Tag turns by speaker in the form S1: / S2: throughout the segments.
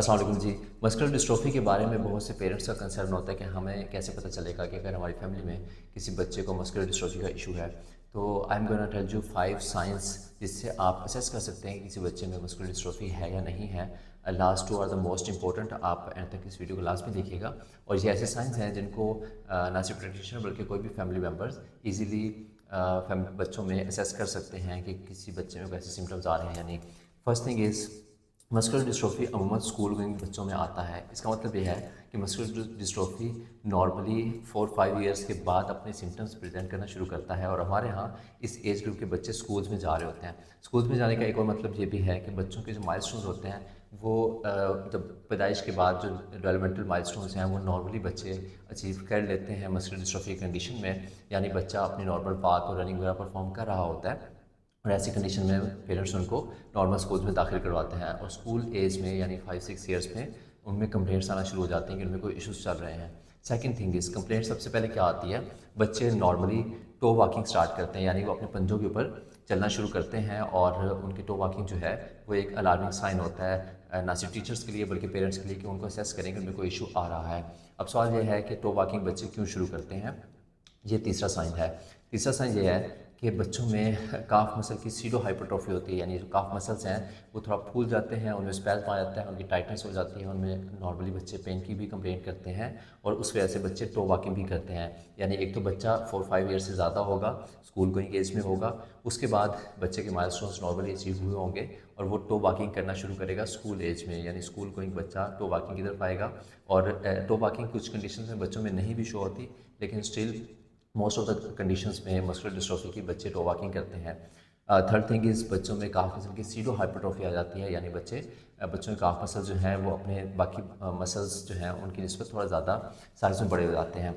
S1: अस्सलाम वालेकुम जी। Muscular dystrophy के बारे में बहुत से पेरेंट्स का कंसर्न होता है कि हमें कैसे पता चलेगा कि अगर हमारी फैमिली में किसी बच्चे को मस्कुलर डिस्ट्रोफी का इशू है। तो I am gonna tell you 5 signs जिससे आप असेस कर सकते हैं कि किसी बच्चे में मस्कुलर डिस्ट्रोफी है या नहीं है। Last 2 are the most important. आप एंड तक इस वीडियो को लास्ट में देखिएगा। और ये ऐसे साइंस हैं जिनको ना सिर्फ प्रैक्टिशनर बल्कि कोई भी फैमिली मेम्बर्स ईजिली बच्चों में असेस कर सकते हैं कि किसी बच्चे में कैसे सिम्टम्स आ रहे हैं या नहीं। First thing is muscular dystrophy अमूमन स्कूल गोइंग बच्चों में आता है। इसका मतलब ये है कि मस्कुलर डिस्ट्रोफी नॉर्मली 4-5 ईयर्स के बाद अपने सिम्टम्स प्रेजेंट करना शुरू करता है। और हमारे यहाँ इस एज ग्रुप के बच्चे स्कूल्स में जा रहे होते हैं। स्कूल्स में जाने का एक और मतलब ये भी है कि बच्चों के जो माइलस्टोन्स होते हैं वो जब पैदाइश के बाद जो डेवलपमेंटल माइलस्टोन्स हैं वो नॉर्मली बच्चे अचीव कर लेते हैं मस्कुलर डिस्ट्रोफी कंडीशन में। यानी बच्चा अपनी नॉर्मल वॉक और रनिंग वगैरह परफॉर्म कर रहा होता है और ऐसी कंडीशन में पेरेंट्स उनको नॉर्मल स्कूल्स में दाखिल करवाते हैं। और स्कूल एज में यानी 5-6 ईयर्स में उनमें कंप्लेंट्स आना शुरू हो जाती हैं कि उनमें कोई इश्यूज चल रहे हैं। सेकंड थिंग इस कंप्लेंट सबसे पहले क्या आती है, बच्चे नॉर्मली टो वॉकिंग स्टार्ट करते हैं। यानी वो अपने पंजों के ऊपर चलना शुरू करते हैं और उनकी टो वॉकिंग जो है वो एक अलार्मिंग साइन होता है ना सिर्फ टीचर्स के लिए बल्कि पेरेंट्स के लिए कि उनको असेस करें कि उनमें कोई इशू आ रहा है। अब सवाल ये है कि टो वॉकिंग बच्चे क्यों शुरू करते हैं। ये तीसरा साइन है। तीसरा साइन ये है कि बच्चों में काफ मसल की सीडो हाइपरट्रॉफी होती है। यानी जो काफ मसल्स हैं वो थोड़ा फूल जाते हैं, उनमें स्पैज़म आ जाता है, उनकी टाइटनेस हो जाती है। उनमें नॉर्मली बच्चे पेन की भी कंप्लेंट करते हैं और उस वजह से बच्चे टो वॉकिंग भी करते हैं। यानी एक तो बच्चा 4-5 ईयर से ज़्यादा होगा, स्कूल गोइंग एज में होगा, उसके बाद बच्चे के माइलस्टोन्स नॉर्मली अचीव हुए होंगे और वो टो वॉकिंग करना शुरू करेगा स्कूल एज में। यानी स्कूल गोइंग बच्चा टो वॉकिंग की तरफ आएगा। और टो वॉकिंग कुछ कंडीशन में बच्चों में नहीं भी शो होती, लेकिन still most of the conditions में मस्कुलर डिस्ट्रोफी के बच्चे टो वॉकिंग करते हैं। थर्ड थिंग इज़ बच्चों में काफ मसल की सीडो हाइपरट्रॉफी आ जाती है। यानी बच्चों के काफ मसल जो हैं वो अपने बाकी मसल्स जो हैं उनकी निस्बत थोड़ा ज़्यादा साइज में बड़े हो जाते हैं।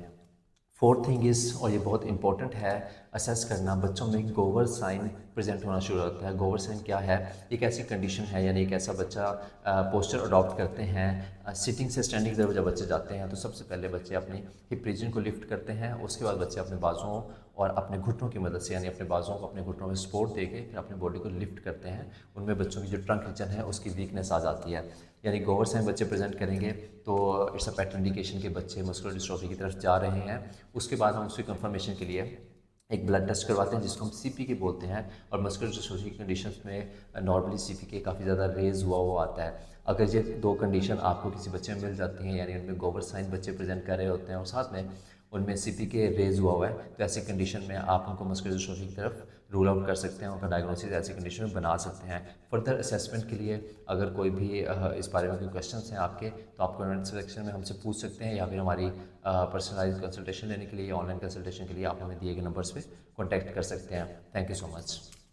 S1: फोर्थ थिंग इज़, और ये बहुत इंपॉर्टेंट है, असेस करना बच्चों में गोवर साइन प्रेजेंट होना शुरू होता है। गोवर साइन क्या है? एक ऐसी कंडीशन है यानी एक ऐसा बच्चा पोस्चर अडॉप्ट करते हैं। सिटिंग से स्टैंडिंग जब जब बच्चे जाते हैं तो सबसे पहले बच्चे अपनी हिप रीजन को लिफ्ट करते हैं। उसके बाद बच्चे अपने बाजुओं और अपने घुटनों की मदद से यानी अपने बाजुओं को अपने घुटनों में सपोर्ट देके फिर अपनी बॉडी को लिफ्ट करते हैं। उनमें बच्चों की जो ट्रंक रीजन है उसकी वीकनेस आ जाती है। यानी गोवर साइन बच्चे प्रेजेंट करेंगे तो इट्स अ पैटर्न इंडिकेशन के बच्चे मस्कुलर डिस्ट्रोफी की तरफ जा रहे हैं। उसके बाद हम उसकी कंफर्मेशन के लिए एक ब्लड टेस्ट करवाते हैं जिसको हम सीपीके बोलते हैं। और मस्कुलर डिस्ट्रोफी की कंडीशंस में नॉर्मली सीपीके काफ़ी ज़्यादा रेज हुआ आता है। अगर ये दो कंडीशन आपको किसी बच्चे में मिल जाती हैं यानी उनमें गोवर साइन बच्चे प्रेजेंट कर रहे होते हैं और साथ में उनमें सीपीके रेज हुआ है, तो ऐसी कंडीशन में आप उनको मस्कुलर डिस्ट्रोफी की तरफ रूल आउट कर सकते हैं। उनका डायग्नोसिस ऐसी कंडीशन में बना सकते हैं। फर्दर असेसमेंट के लिए अगर कोई भी इस बारे में कोई क्वेश्चंस हैं आपके तो आप कमेंट सेक्शन में हमसे पूछ सकते हैं या फिर हमारी पर्सनलाइज कंसल्टेशन लेने के लिए, ऑनलाइन कंसल्टेशन के लिए आप हमें दिए गए नंबर्स पे कॉन्टैक्ट कर सकते हैं। Thank you so much.